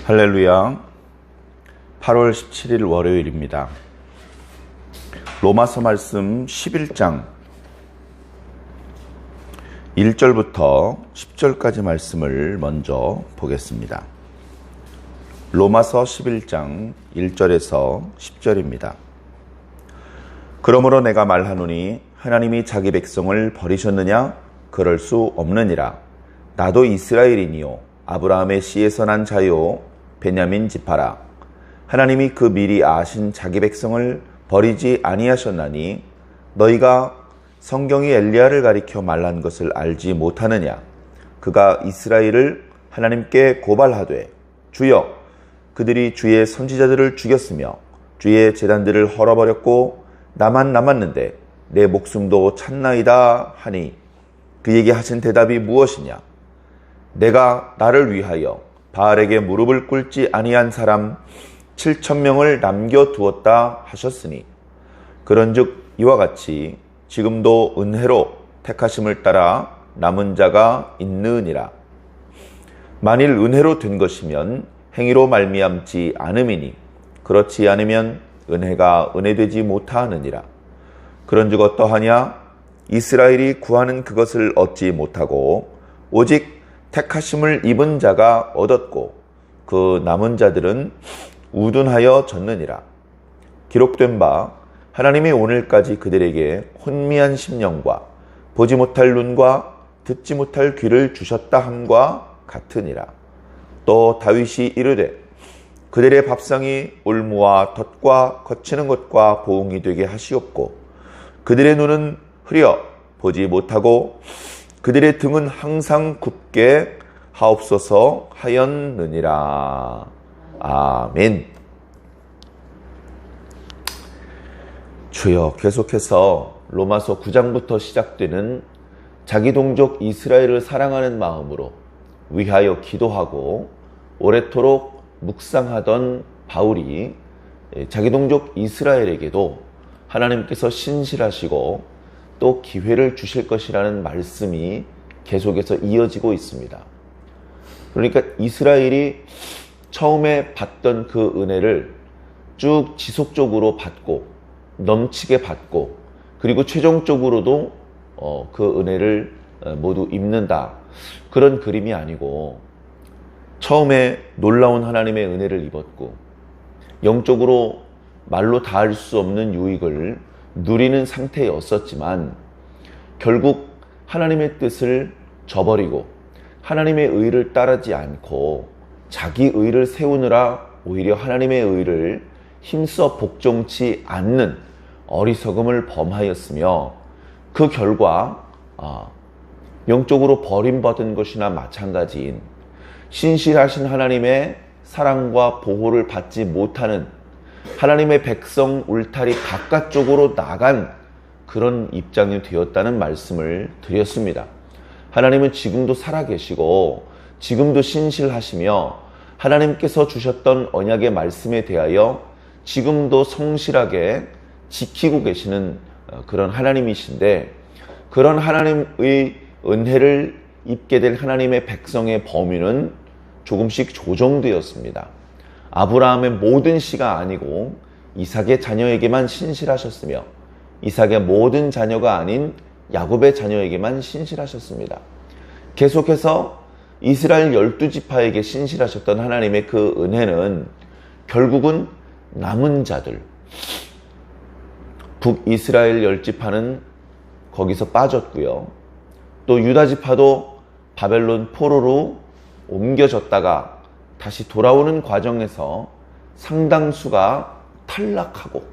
할렐루야. 8월 17일 월요일입니다. 로마서 말씀 11장 1절부터 10절까지 말씀을 먼저 보겠습니다. 로마서 11장 1절에서 10절입니다. 그러므로 내가 말하노니 하나님이 자기 백성을 버리셨느냐? 그럴 수 없느니라. 나도 이스라엘이니요 아브라함의 씨에서 난 자요 베냐민 지파라. 하나님이 그 미리 아신 자기 백성을 버리지 아니하셨나니 너희가 성경이 엘리야를 가리켜 말한 것을 알지 못하느냐? 그가 이스라엘을 하나님께 고발하되 주여 그들이 주의 선지자들을 죽였으며 주의 제단들을 헐어버렸고 나만 남았는데 내 목숨도 찼나이다 하니 그에게 하신 대답이 무엇이냐? 내가 나를 위하여 바알에게 무릎을 꿇지 아니한 사람 7,000명을 남겨두었다 하셨으니 그런즉 이와 같이 지금도 은혜로 택하심을 따라 남은 자가 있느니라. 만일 은혜로 된 것이면 행위로 말미암지 않음이니 그렇지 않으면 은혜가 은혜되지 못하느니라. 그런즉 어떠하냐? 이스라엘이 구하는 그것을 얻지 못하고 오직 택하심을 입은 자가 얻었고 그 남은 자들은 우둔하여 졌느니라. 기록된 바 하나님이 오늘까지 그들에게 혼미한 심령과 보지 못할 눈과 듣지 못할 귀를 주셨다 함과 같으니라. 또 다윗이 이르되 그들의 밥상이 올무와 덫과 거치는 것과 보응이 되게 하시옵고 그들의 눈은 흐려 보지 못하고 그들의 등은 항상 굽게 하옵소서 하였느니라. 아멘. 주여, 계속해서 로마서 9장부터 시작되는 자기 동족 이스라엘을 사랑하는 마음으로 위하여 기도하고 오래도록 묵상하던 바울이 자기 동족 이스라엘에게도 하나님께서 신실하시고 또 기회를 주실 것이라는 말씀이 계속해서 이어지고 있습니다. 그러니까 이스라엘이 처음에 받던 그 은혜를 쭉 지속적으로 받고 넘치게 받고 그리고 최종적으로도 그 은혜를 모두 입는다. 그런 그림이 아니고 처음에 놀라운 하나님의 은혜를 입었고 영적으로 말로 다할 수 없는 유익을 누리는 상태였었지만 결국 하나님의 뜻을 저버리고 하나님의 의를 따르지 않고 자기 의를 세우느라 오히려 하나님의 의를 힘써 복종치 않는 어리석음을 범하였으며 그 결과 영적으로 버림받은 것이나 마찬가지인 신실하신 하나님의 사랑과 보호를 받지 못하는 하나님의 백성 울타리 바깥쪽으로 나간 그런 입장이 되었다는 말씀을 드렸습니다. 하나님은 지금도 살아계시고 지금도 신실하시며 하나님께서 주셨던 언약의 말씀에 대하여 지금도 성실하게 지키고 계시는 그런 하나님이신데 그런 하나님의 은혜를 입게 될 하나님의 백성의 범위는 조금씩 조정되었습니다. 아브라함의 모든 씨가 아니고 이삭의 자녀에게만 신실하셨으며 이삭의 모든 자녀가 아닌 야곱의 자녀에게만 신실하셨습니다. 계속해서 이스라엘 12지파에게 신실하셨던 하나님의 그 은혜는 결국은 남은 자들, 북이스라엘 10지파는 거기서 빠졌고요. 또 유다지파도 바벨론 포로로 옮겨졌다가 다시 돌아오는 과정에서 상당수가 탈락하고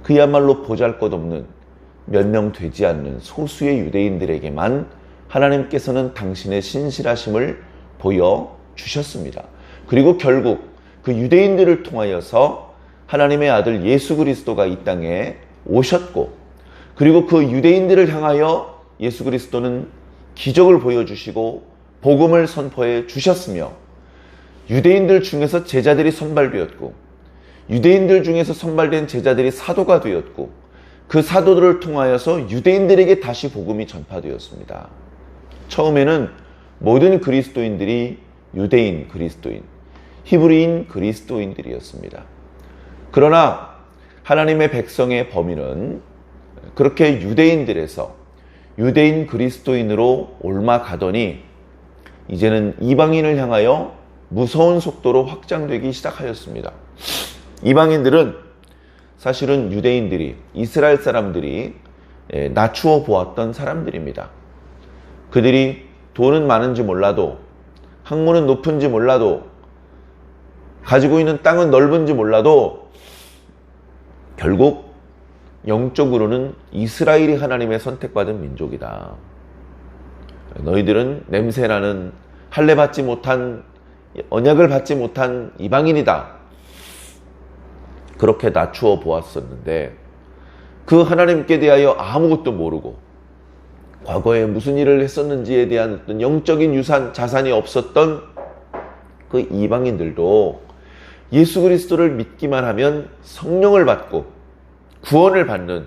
그야말로 보잘것없는 몇 명 되지 않는 소수의 유대인들에게만 하나님께서는 당신의 신실하심을 보여주셨습니다. 그리고 결국 그 유대인들을 통하여서 하나님의 아들 예수 그리스도가 이 땅에 오셨고 그리고 그 유대인들을 향하여 예수 그리스도는 기적을 보여주시고 복음을 선포해 주셨으며 유대인들 중에서 제자들이 선발되었고 유대인들 중에서 선발된 제자들이 사도가 되었고 그 사도들을 통하여서 유대인들에게 다시 복음이 전파되었습니다. 처음에는 모든 그리스도인들이 유대인 그리스도인, 히브리인 그리스도인들이었습니다. 그러나 하나님의 백성의 범위는 그렇게 유대인들에서 유대인 그리스도인으로 옮아가더니 이제는 이방인을 향하여 무서운 속도로 확장되기 시작하였습니다. 이방인들은 사실은 유대인들이, 이스라엘 사람들이 낮추어 보았던 사람들입니다. 그들이 돈은 많은지 몰라도, 학문은 높은지 몰라도, 가지고 있는 땅은 넓은지 몰라도 결국 영적으로는 이스라엘이 하나님의 선택받은 민족이다. 너희들은 냄새나는 할례 받지 못한, 언약을 받지 못한 이방인이다. 그렇게 낮추어 보았었는데 그 하나님께 대하여 아무것도 모르고 과거에 무슨 일을 했었는지에 대한 어떤 영적인 유산, 자산이 없었던 그 이방인들도 예수 그리스도를 믿기만 하면 성령을 받고 구원을 받는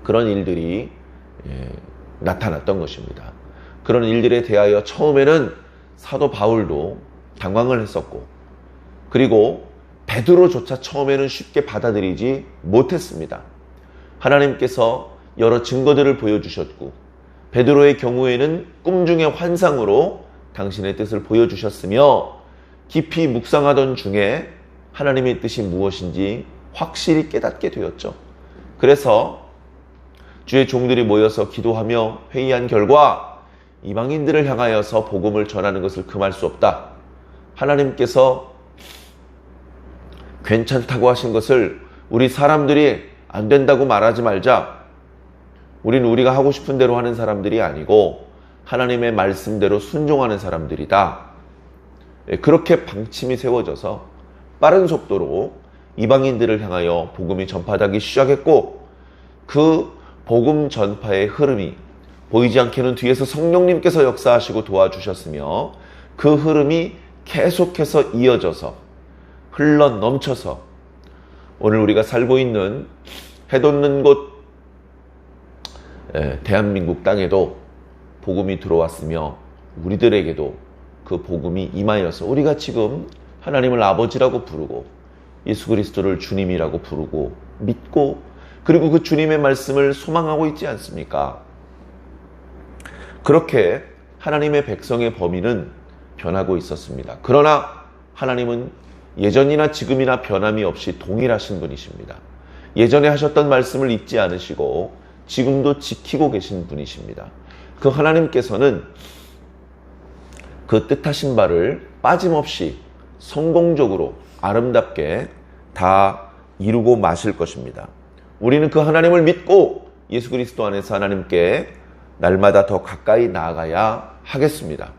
그런 일들이 나타났던 것입니다. 그런 일들에 대하여 처음에는 사도 바울도 당황을 했었고, 그리고 베드로조차 처음에는 쉽게 받아들이지 못했습니다. 하나님께서 여러 증거들을 보여주셨고, 베드로의 경우에는 꿈 중의 환상으로 당신의 뜻을 보여주셨으며, 깊이 묵상하던 중에 하나님의 뜻이 무엇인지 확실히 깨닫게 되었죠. 그래서 주의 종들이 모여서 기도하며 회의한 결과 이방인들을 향하여서 복음을 전하는 것을 금할 수 없다. 하나님께서 괜찮다고 하신 것을 우리 사람들이 안 된다고 말하지 말자. 우리는 우리가 하고 싶은 대로 하는 사람들이 아니고 하나님의 말씀대로 순종하는 사람들이다. 그렇게 방침이 세워져서 빠른 속도로 이방인들을 향하여 복음이 전파되기 시작했고, 그 복음 전파의 흐름이 보이지 않게는 뒤에서 성령님께서 역사하시고 도와주셨으며, 그 흐름이 계속해서 이어져서 흘러 넘쳐서 오늘 우리가 살고 있는 해돋는 곳 대한민국 땅에도 복음이 들어왔으며, 우리들에게도 그 복음이 임하여서 우리가 지금 하나님을 아버지라고 부르고 예수 그리스도를 주님이라고 부르고 믿고, 그리고 그 주님의 말씀을 소망하고 있지 않습니까? 그렇게 하나님의 백성의 범위는 변하고 있었습니다. 그러나 하나님은 예전이나 지금이나 변함이 없이 동일하신 분이십니다. 예전에 하셨던 말씀을 잊지 않으시고 지금도 지키고 계신 분이십니다. 그 하나님께서는 그 뜻하신 바를 빠짐없이 성공적으로 아름답게 다 이루고 마실 것입니다. 우리는 그 하나님을 믿고 예수 그리스도 안에서 하나님께 날마다 더 가까이 나아가야 하겠습니다.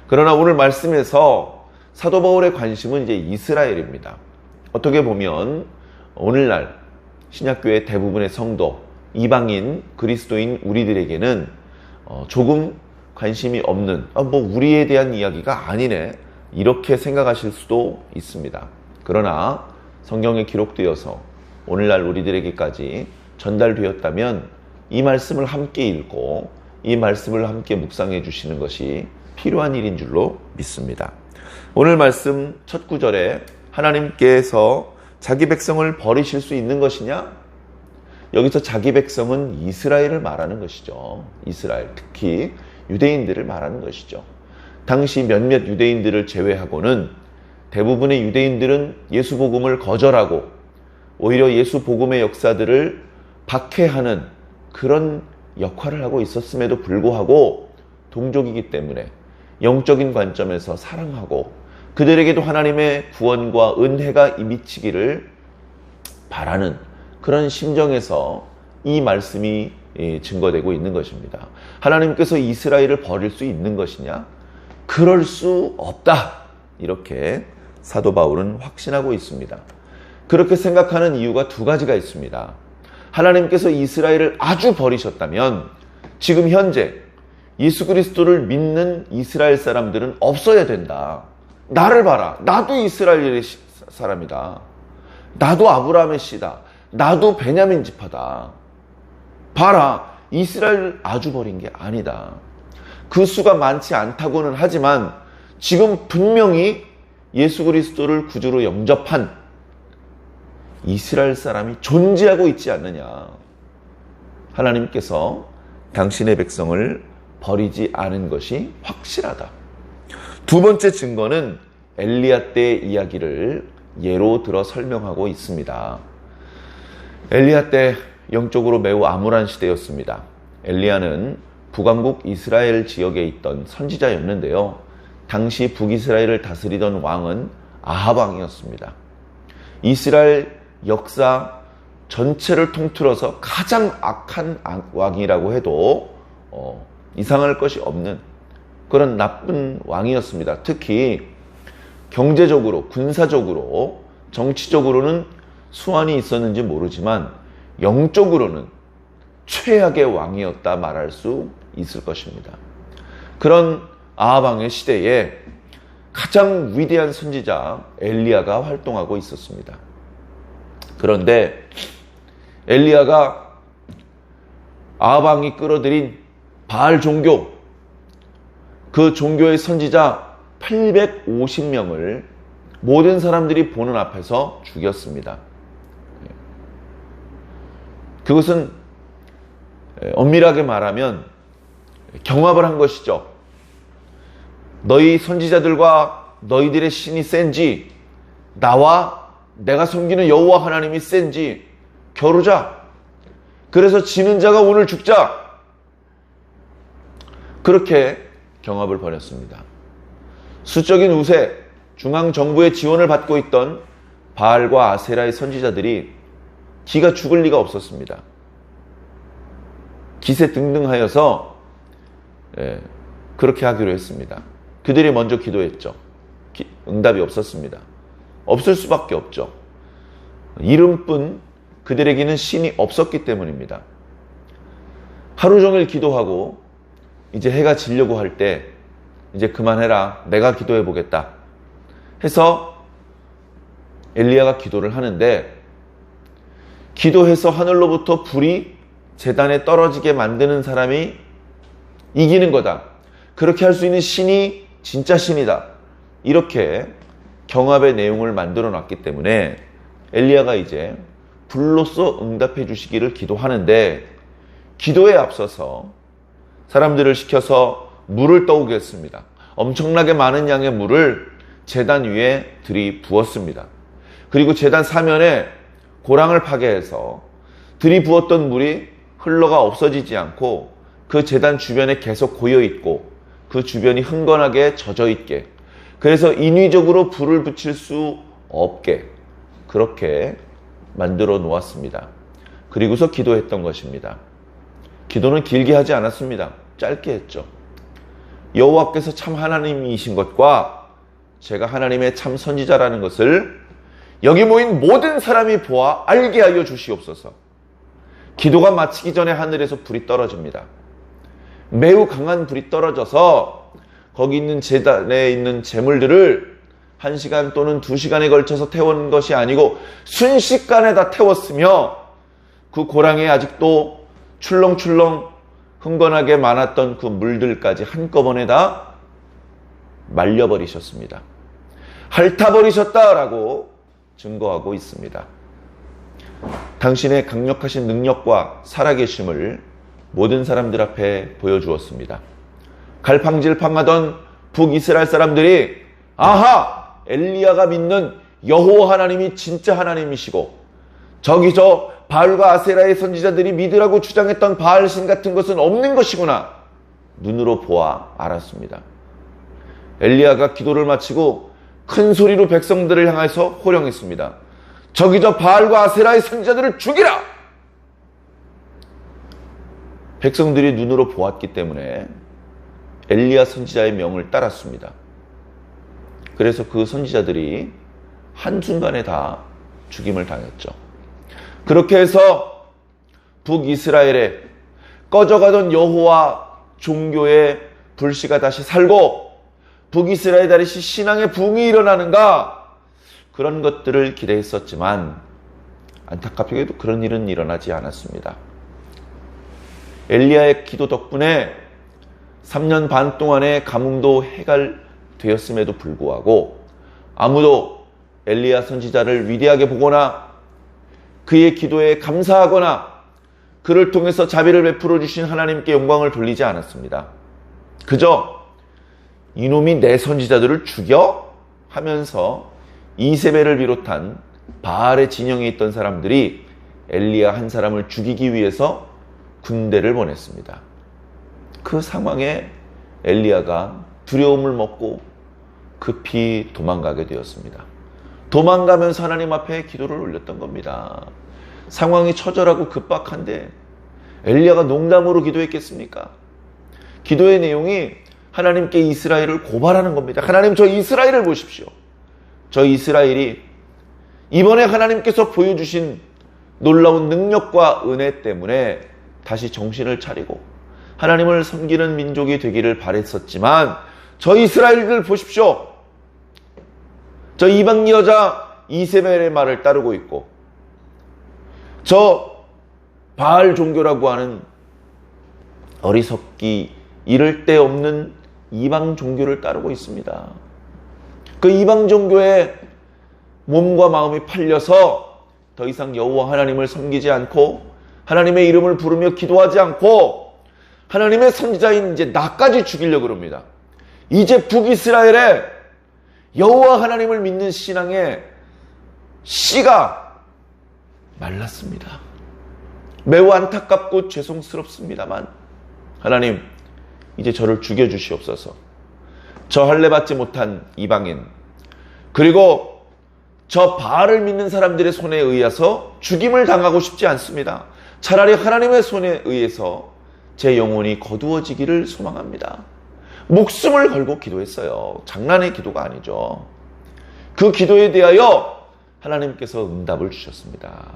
그러나 오늘 말씀에서 사도 바울의 관심은 이제 이스라엘입니다. 어떻게 보면 오늘날 신약교회 대부분의 성도, 이방인, 그리스도인 우리들에게는 조금 관심이 없는, 우리에 대한 이야기가 아니네, 이렇게 생각하실 수도 있습니다. 그러나 성경에 기록되어서 오늘날 우리들에게까지 전달되었다면 이 말씀을 함께 읽고 이 말씀을 함께 묵상해 주시는 것이 필요한 일인 줄로 믿습니다. 오늘 말씀 첫 구절에 하나님께서 자기 백성을 버리실 수 있는 것이냐? 여기서 자기 백성은 이스라엘을 말하는 것이죠. 이스라엘, 특히 유대인들을 말하는 것이죠. 당시 몇몇 유대인들을 제외하고는 대부분의 유대인들은 예수 복음을 거절하고 오히려 예수 복음의 역사들을 박해하는 그런 역할을 하고 있었음에도 불구하고 동족이기 때문에 영적인 관점에서 사랑하고 그들에게도 하나님의 구원과 은혜가 미치기를 바라는 그런 심정에서 이 말씀이 증거되고 있는 것입니다. 하나님께서 이스라엘을 버릴 수 있는 것이냐? 그럴 수 없다. 이렇게 사도 바울은 확신하고 있습니다. 그렇게 생각하는 이유가 두 가지가 있습니다. 하나님께서 이스라엘을 아주 버리셨다면 지금 현재 예수 그리스도를 믿는 이스라엘 사람들은 없어야 된다. 나를 봐라. 나도 이스라엘의 사람이다. 나도 아브라함의 씨다. 나도 베냐민 지파다. 봐라. 이스라엘을 아주 버린 게 아니다. 그 수가 많지 않다고는 하지만 지금 분명히 예수 그리스도를 구주로 영접한 이스라엘 사람이 존재하고 있지 않느냐. 하나님께서 당신의 백성을 버리지 않은 것이 확실하다. 두 번째 증거는 엘리야 때의 이야기를 예로 들어 설명하고 있습니다. 엘리야 때 영적으로 매우 암울한 시대였습니다. 엘리야는 북왕국 이스라엘 지역에 있던 선지자였는데요. 당시 북이스라엘을 다스리던 왕은 아합 왕이었습니다. 이스라엘 역사 전체를 통틀어서 가장 악한 왕이라고 해도 이상할 것이 없는 그런 나쁜 왕이었습니다. 특히 경제적으로, 군사적으로, 정치적으로는 수완이 있었는지 모르지만 영적으로는 최악의 왕이었다 말할 수 있을 것입니다. 그런 아합 왕의 시대에 가장 위대한 선지자 엘리야가 활동하고 있었습니다. 그런데 엘리야가 아합 왕이 끌어들인 바알 종교, 그 종교의 선지자 850명을 모든 사람들이 보는 앞에서 죽였습니다. 그것은 엄밀하게 말하면 경합을 한 것이죠. 너희 선지자들과 너희들의 신이 센지, 나와 내가 섬기는 여호와 하나님이 센지 겨루자. 그래서 지는 자가 오늘 죽자. 그렇게 경합을 벌였습니다. 수적인 우세, 중앙정부의 지원을 받고 있던 바알과 아세라의 선지자들이 기가 죽을 리가 없었습니다. 기세등등하여서 그렇게 하기로 했습니다. 그들이 먼저 기도했죠. 응답이 없었습니다. 없을 수밖에 없죠. 이름뿐 그들에게는 신이 없었기 때문입니다. 하루 종일 기도하고 이제 해가 지려고 할 때 이제 그만해라, 내가 기도해 보겠다 해서 엘리야가 기도를 하는데, 기도해서 하늘로부터 불이 제단에 떨어지게 만드는 사람이 이기는 거다. 그렇게 할 수 있는 신이 진짜 신이다. 이렇게 경합의 내용을 만들어 놨기 때문에 엘리야가 이제 불로써 응답해 주시기를 기도하는데, 기도에 앞서서 사람들을 시켜서 물을 떠오게 했습니다. 엄청나게 많은 양의 물을 제단 위에 들이부었습니다. 그리고 제단 사면에 고랑을 파괴해서 들이부었던 물이 흘러가 없어지지 않고 그 제단 주변에 계속 고여있고 그 주변이 흥건하게 젖어있게, 그래서 인위적으로 불을 붙일 수 없게 그렇게 만들어 놓았습니다. 그리고서 기도했던 것입니다. 기도는 길게 하지 않았습니다. 짧게 했죠. 여호와께서 참 하나님이신 것과 제가 하나님의 참 선지자라는 것을 여기 모인 모든 사람이 보아 알게 하여 주시옵소서. 기도가 마치기 전에 하늘에서 불이 떨어집니다. 매우 강한 불이 떨어져서 거기 있는 제단에 있는 제물들을 1시간 또는 2시간에 걸쳐서 태운 것이 아니고 순식간에 다 태웠으며, 그 고랑에 아직도 출렁출렁 흥건하게 많았던 그 물들까지 한꺼번에 다 말려버리셨습니다. 핥아버리셨다라고 증거하고 있습니다. 당신의 강력하신 능력과 살아계심을 모든 사람들 앞에 보여주었습니다. 갈팡질팡하던 북이스라엘 사람들이 아하! 엘리야가 믿는 여호와 하나님이 진짜 하나님이시고, 저기 저 바알과 아세라의 선지자들이 믿으라고 주장했던 바알신 같은 것은 없는 것이구나 눈으로 보아 알았습니다. 엘리야가 기도를 마치고 큰 소리로 백성들을 향해서 호령했습니다. 저기 저 바알과 아세라의 선지자들을 죽이라! 백성들이 눈으로 보았기 때문에 엘리야 선지자의 명을 따랐습니다. 그래서 그 선지자들이 한순간에 다 죽임을 당했죠. 그렇게 해서 북이스라엘에 꺼져가던 여호와 종교의 불씨가 다시 살고 북이스라엘 다시 신앙의 붕이 일어나는가, 그런 것들을 기대했었지만 안타깝게도 그런 일은 일어나지 않았습니다. 엘리야의 기도 덕분에 3년 반 동안의 가뭄도 해결되었습니다. 되었음에도 불구하고 아무도 엘리야 선지자를 위대하게 보거나 그의 기도에 감사하거나 그를 통해서 자비를 베풀어 주신 하나님께 영광을 돌리지 않았습니다. 그저 이놈이 내 선지자들을 죽여? 하면서 이세벨을 비롯한 바알의 진영에 있던 사람들이 엘리야 한 사람을 죽이기 위해서 군대를 보냈습니다. 그 상황에 엘리야가 두려움을 먹고 급히 도망가게 되었습니다. 도망가면서 하나님 앞에 기도를 올렸던 겁니다. 상황이 처절하고 급박한데 엘리야가 농담으로 기도했겠습니까? 기도의 내용이 하나님께 이스라엘을 고발하는 겁니다. 하나님, 저 이스라엘을 보십시오. 저 이스라엘이 이번에 하나님께서 보여주신 놀라운 능력과 은혜 때문에 다시 정신을 차리고 하나님을 섬기는 민족이 되기를 바랬었지만 저 이스라엘을 보십시오. 저 이방 여자 이세벨의 말을 따르고 있고 저 바알 종교라고 하는 어리석기 이를 데 없는 이방 종교를 따르고 있습니다. 그 이방 종교에 몸과 마음이 팔려서 더 이상 여호와 하나님을 섬기지 않고 하나님의 이름을 부르며 기도하지 않고 하나님의 선지자인 이제 나까지 죽이려고 그럽니다. 이제 북이스라엘에 여호와 하나님을 믿는 신앙의 씨가 말랐습니다. 매우 안타깝고 죄송스럽습니다만 하나님, 이제 저를 죽여주시옵소서. 저 할례받지 못한 이방인 그리고 저 바알을 믿는 사람들의 손에 의해서 죽임을 당하고 싶지 않습니다. 차라리 하나님의 손에 의해서 제 영혼이 거두어지기를 소망합니다. 목숨을 걸고 기도했어요. 장난의 기도가 아니죠. 그 기도에 대하여 하나님께서 응답을 주셨습니다.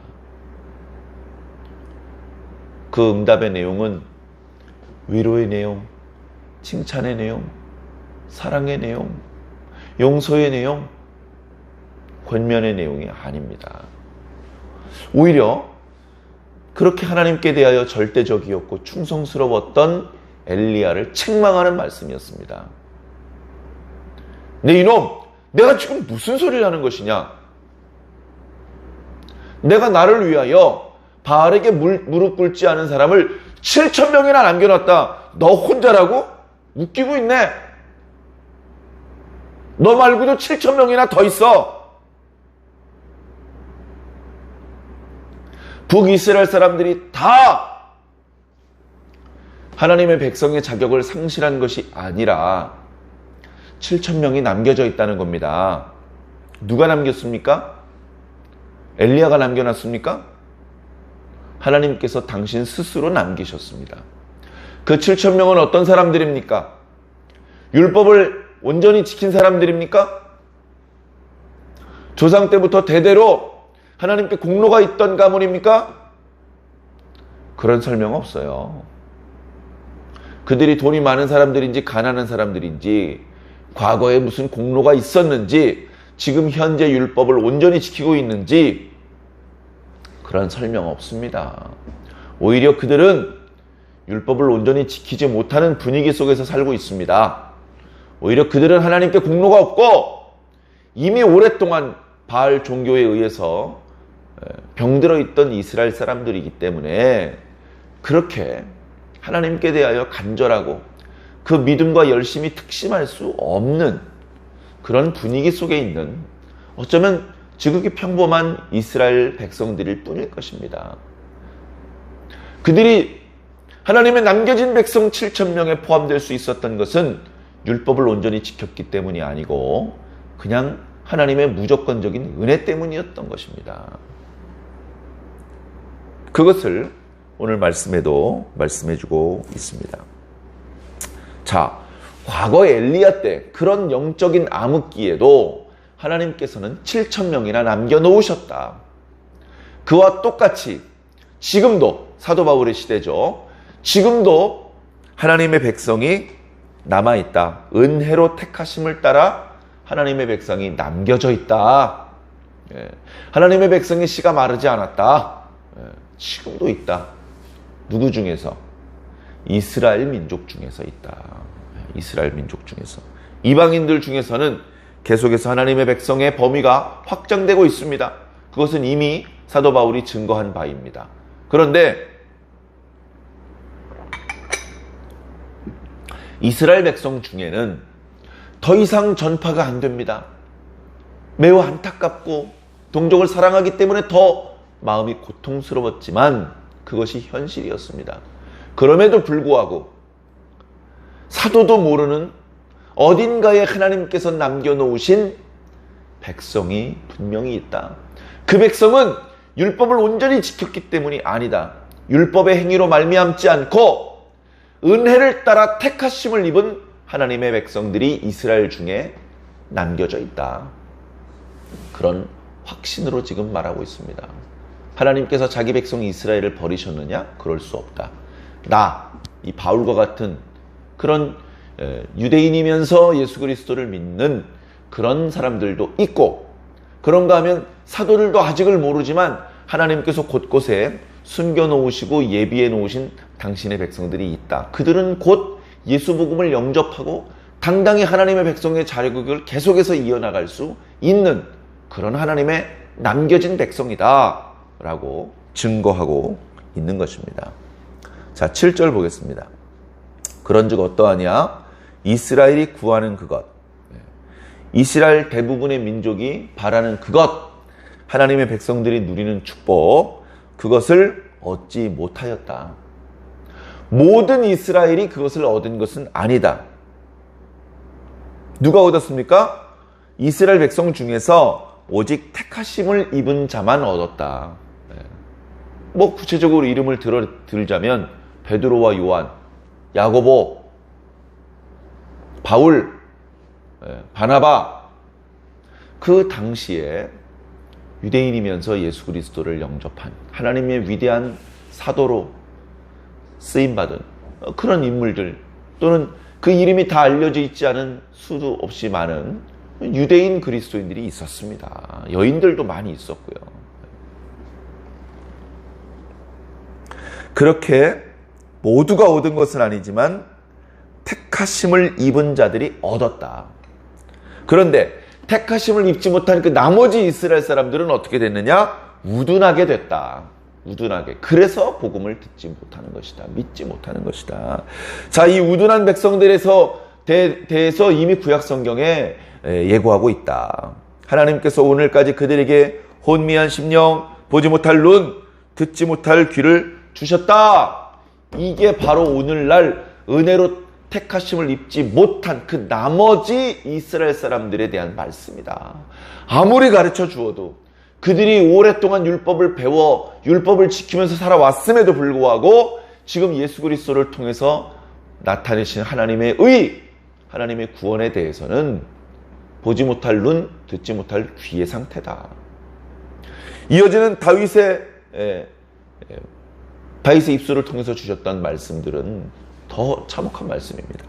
그 응답의 내용은 위로의 내용, 칭찬의 내용, 사랑의 내용, 용서의 내용, 권면의 내용이 아닙니다. 오히려 그렇게 하나님께 대하여 절대적이었고 충성스러웠던 엘리야를 책망하는 말씀이었습니다. 네 이놈, 내가 지금 무슨 소리를 하는 것이냐? 내가 나를 위하여 바알에게 무릎 꿇지 않은 사람을 7,000명이나 남겨놨다. 너 혼자라고? 웃기고 있네. 너 말고도 7,000명이나 더 있어. 북이스라엘 사람들이 다 하나님의 백성의 자격을 상실한 것이 아니라 7,000명이 남겨져 있다는 겁니다. 누가 남겼습니까? 엘리야가 남겨놨습니까? 하나님께서 당신 스스로 남기셨습니다. 그 7,000명은 어떤 사람들입니까? 율법을 온전히 지킨 사람들입니까? 조상 때부터 대대로 하나님께 공로가 있던 가문입니까? 그런 설명 없어요. 그들이 돈이 많은 사람들인지 가난한 사람들인지 과거에 무슨 공로가 있었는지 지금 현재 율법을 온전히 지키고 있는지 그런 설명 없습니다. 오히려 그들은 율법을 온전히 지키지 못하는 분위기 속에서 살고 있습니다. 오히려 그들은 하나님께 공로가 없고 이미 오랫동안 바알 종교에 의해서 병들어 있던 이스라엘 사람들이기 때문에 그렇게 하나님께 대하여 간절하고 그 믿음과 열심이 특심할 수 없는 그런 분위기 속에 있는 어쩌면 지극히 평범한 이스라엘 백성들일 뿐일 것입니다. 그들이 하나님의 남겨진 백성 7,000명에 포함될 수 있었던 것은 율법을 온전히 지켰기 때문이 아니고 그냥 하나님의 무조건적인 은혜 때문이었던 것입니다. 그것을 오늘 말씀에도 말씀해주고 있습니다. 자, 과거 엘리야 때 그런 영적인 암흑기에도 하나님께서는 7,000명이나 남겨놓으셨다. 그와 똑같이 지금도 사도 바울의 시대죠. 지금도 하나님의 백성이 남아있다. 은혜로 택하심을 따라 하나님의 백성이 남겨져 있다. 하나님의 백성의 씨가 마르지 않았다. 지금도 있다. 누구 중에서? 이스라엘 민족 중에서 있다. 이스라엘 민족 중에서. 이방인들 중에서는 계속해서 하나님의 백성의 범위가 확장되고 있습니다. 그것은 이미 사도 바울이 증거한 바입니다. 그런데 이스라엘 백성 중에는 더 이상 전파가 안 됩니다. 매우 안타깝고 동족을 사랑하기 때문에 더 마음이 고통스러웠지만 그것이 현실이었습니다. 그럼에도 불구하고 사도도 모르는 어딘가에 하나님께서 남겨놓으신 백성이 분명히 있다. 그 백성은 율법을 온전히 지켰기 때문이 아니다. 율법의 행위로 말미암지 않고 은혜를 따라 택하심을 입은 하나님의 백성들이 이스라엘 중에 남겨져 있다. 그런 확신으로 지금 말하고 있습니다. 하나님께서 자기 백성 이스라엘을 버리셨느냐? 그럴 수 없다. 이 바울과 같은 그런 유대인이면서 예수 그리스도를 믿는 그런 사람들도 있고, 그런가 하면 사도들도 아직을 모르지만 하나님께서 곳곳에 숨겨놓으시고 예비해 놓으신 당신의 백성들이 있다. 그들은 곧 예수 복음을 영접하고 당당히 하나님의 백성의 자격을 계속해서 이어나갈 수 있는 그런 하나님의 남겨진 백성이다 라고 증거하고 있는 것입니다. 자, 7절 보겠습니다. 그런즉 어떠하냐? 이스라엘이 구하는 그것, 이스라엘 대부분의 민족이 바라는 그것, 하나님의 백성들이 누리는 축복, 그것을 얻지 못하였다. 모든 이스라엘이 그것을 얻은 것은 아니다. 누가 얻었습니까? 이스라엘 백성 중에서 오직 택하심을 입은 자만 얻었다. 구체적으로 이름을 들자면 베드로와 요한, 야고보, 바울, 바나바, 그 당시에 유대인이면서 예수 그리스도를 영접한 하나님의 위대한 사도로 쓰임받은 그런 인물들, 또는 그 이름이 다 알려져 있지 않은 수도 없이 많은 유대인 그리스도인들이 있었습니다. 여인들도 많이 있었고요. 그렇게 모두가 얻은 것은 아니지만 택하심을 입은 자들이 얻었다. 그런데 택하심을 입지 못한 그 나머지 이스라엘 사람들은 어떻게 됐느냐? 우둔하게 됐다. 우둔하게. 그래서 복음을 듣지 못하는 것이다. 믿지 못하는 것이다. 자, 이 우둔한 백성들에서 대해서 이미 구약 성경에 예고하고 있다. 하나님께서 오늘까지 그들에게 혼미한 심령, 보지 못할 눈, 듣지 못할 귀를 주셨다. 이게 바로 오늘날 은혜로 택하심을 입지 못한 그 나머지 이스라엘 사람들에 대한 말씀이다. 아무리 가르쳐 주어도 그들이 오랫동안 율법을 배워 율법을 지키면서 살아왔음에도 불구하고 지금 예수 그리스도를 통해서 나타내신 하나님의 의, 하나님의 구원에 대해서는 보지 못할 눈, 듣지 못할 귀의 상태다. 이어지는 다윗의 입술을 통해서 주셨던 말씀들은 더 참혹한 말씀입니다.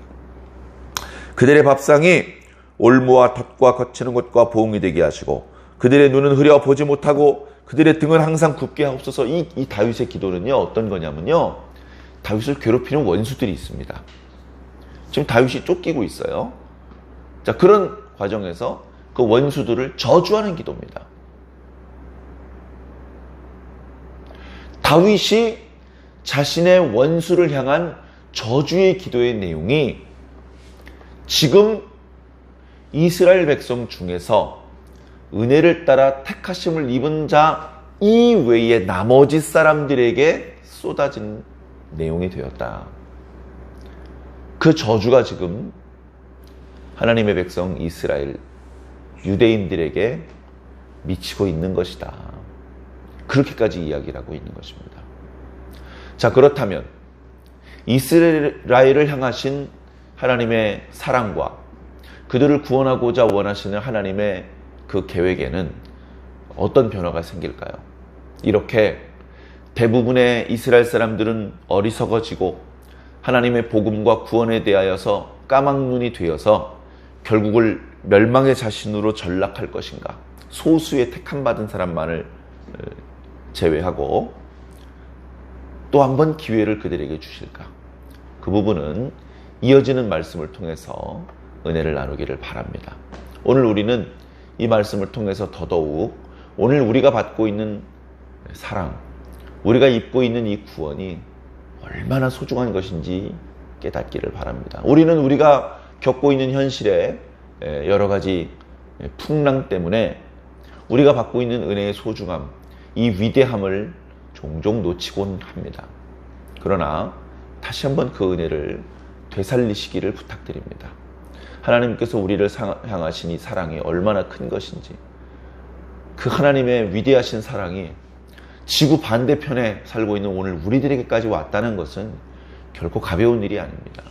그들의 밥상이 올무와 덫과 거치는 곳과 보응이 되게 하시고 그들의 눈은 흐려 보지 못하고 그들의 등은 항상 굽게 하옵소서. 이 다윗의 기도는요, 어떤 거냐면요, 다윗을 괴롭히는 원수들이 있습니다. 지금 다윗이 쫓기고 있어요. 자, 그런 과정에서 그 원수들을 저주하는 기도입니다. 다윗이 자신의 원수를 향한 저주의 기도의 내용이 지금 이스라엘 백성 중에서 은혜를 따라 택하심을 입은 자 이외의 나머지 사람들에게 쏟아진 내용이 되었다. 그 저주가 지금 하나님의 백성 이스라엘 유대인들에게 미치고 있는 것이다. 그렇게까지 이야기를 하고 있는 것입니다. 자, 그렇다면 이스라엘을 향하신 하나님의 사랑과 그들을 구원하고자 원하시는 하나님의 그 계획에는 어떤 변화가 생길까요? 이렇게 대부분의 이스라엘 사람들은 어리석어지고 하나님의 복음과 구원에 대하여서 까막눈이 되어서 결국을 멸망의 자신으로 전락할 것인가? 소수의 택함받은 사람만을 제외하고 또 한 번 기회를 그들에게 주실까? 그 부분은 이어지는 말씀을 통해서 은혜를 나누기를 바랍니다. 오늘 우리는 이 말씀을 통해서 더더욱 오늘 우리가 받고 있는 사랑, 우리가 입고 있는 이 구원이 얼마나 소중한 것인지 깨닫기를 바랍니다. 우리는 우리가 겪고 있는 현실에 여러 가지 풍랑 때문에 우리가 받고 있는 은혜의 소중함, 이 위대함을 종종 놓치곤 합니다. 그러나 다시 한번 그 은혜를 되살리시기를 부탁드립니다. 하나님께서 우리를 향하신 이 사랑이 얼마나 큰 것인지, 그 하나님의 위대하신 사랑이 지구 반대편에 살고 있는 오늘 우리들에게까지 왔다는 것은 결코 가벼운 일이 아닙니다.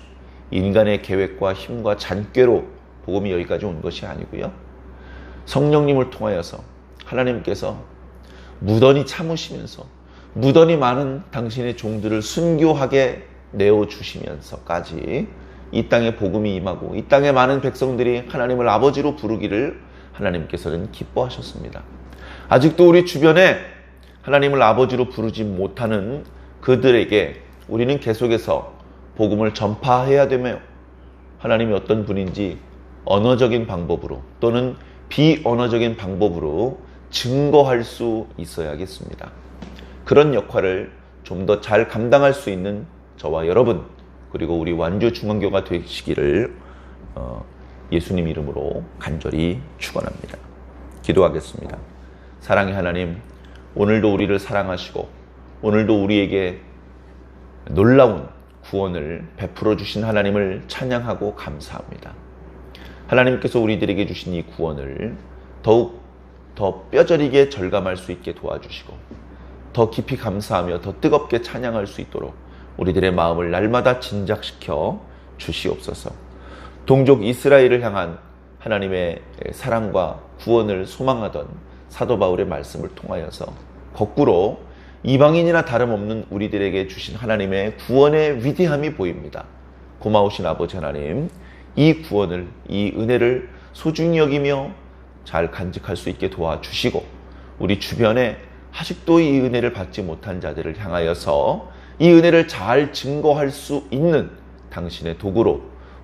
인간의 계획과 힘과 잔꾀로 복음이 여기까지 온 것이 아니고요. 성령님을 통하여서 하나님께서 무던히 참으시면서 무던히 많은 당신의 종들을 순교하게 내어주시면서까지 이 땅에 복음이 임하고 이 땅에 많은 백성들이 하나님을 아버지로 부르기를 하나님께서는 기뻐하셨습니다. 아직도 우리 주변에 하나님을 아버지로 부르지 못하는 그들에게 우리는 계속해서 복음을 전파해야 되며 하나님이 어떤 분인지 언어적인 방법으로 또는 비언어적인 방법으로 증거할 수 있어야겠습니다. 그런 역할을 좀 더 잘 감당할 수 있는 저와 여러분, 그리고 우리 완주중앙교가 되시기를 예수님 이름으로 간절히 축원합니다. 기도하겠습니다. 사랑의 하나님, 오늘도 우리를 사랑하시고 오늘도 우리에게 놀라운 구원을 베풀어 주신 하나님을 찬양하고 감사합니다. 하나님께서 우리들에게 주신 이 구원을 더욱 더 뼈저리게 절감할 수 있게 도와주시고 더 깊이 감사하며 더 뜨겁게 찬양할 수 있도록 우리들의 마음을 날마다 진작시켜 주시옵소서. 동족 이스라엘을 향한 하나님의 사랑과 구원을 소망하던 사도 바울의 말씀을 통하여서 거꾸로 이방인이나 다름없는 우리들에게 주신 하나님의 구원의 위대함이 보입니다. 고마우신 아버지 하나님, 이 구원을, 이 은혜를 소중히 여기며 잘 간직할 수 있게 도와주시고 우리 주변에 아직도 이 은혜를 받지 못한 자들을 향하여서 이 은혜를 잘 증거할 수 있는 당신의 도구로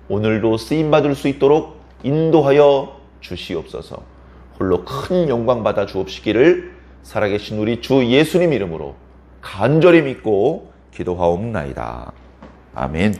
오늘도 쓰임받을 수 있도록 인도하여 주시옵소서. 홀로 큰 영광 받아 주옵시기를 살아계신 우리 주 예수님 이름으로 간절히 믿고 기도하옵나이다. 아멘.